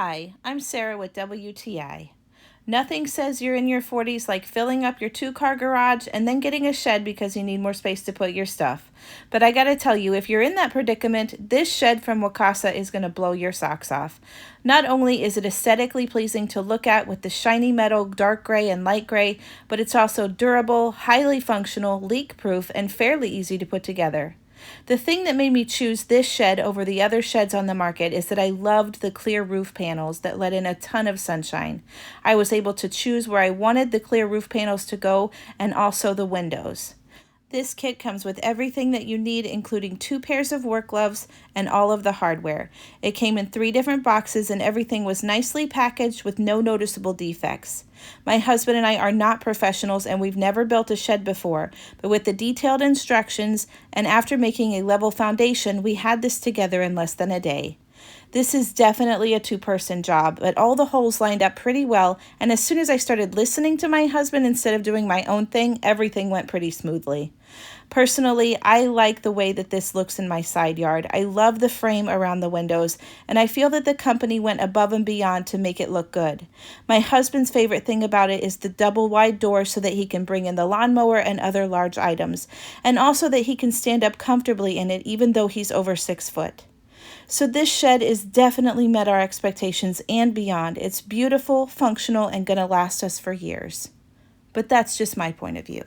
Hi, I'm Sarah with WTI. Nothing says you're in your 40s like filling up your two-car garage and then getting a shed because you need more space to put your stuff. But I gotta tell you, if you're in that predicament, this shed from WACASA is gonna blow your socks off. Not only is it aesthetically pleasing to look at with the shiny metal dark gray and light gray, but it's also durable, highly functional, leak-proof, and fairly easy to put together. The thing that made me choose this shed over the other sheds on the market is that I loved the clear roof panels that let in a ton of sunshine. I was able to choose where I wanted the clear roof panels to go and also the windows. This kit comes with everything that you need, including 2 pairs of work gloves and all of the hardware. It came in 3 different boxes and everything was nicely packaged with no noticeable defects. My husband and I are not professionals and we've never built a shed before, but with the detailed instructions and after making a level foundation, we had this together in less than a day. This is definitely a 2-person job, but all the holes lined up pretty well, and as soon as I started listening to my husband instead of doing my own thing, everything went pretty smoothly. Personally, I like the way that this looks in my side yard. I love the frame around the windows, and I feel that the company went above and beyond to make it look good. My husband's favorite thing about it is the double wide door so that he can bring in the lawnmower and other large items, and also that he can stand up comfortably in it even though he's over 6 foot. So this shed is definitely met our expectations and beyond. It's beautiful, functional, and gonna last us for years. But that's just my point of view.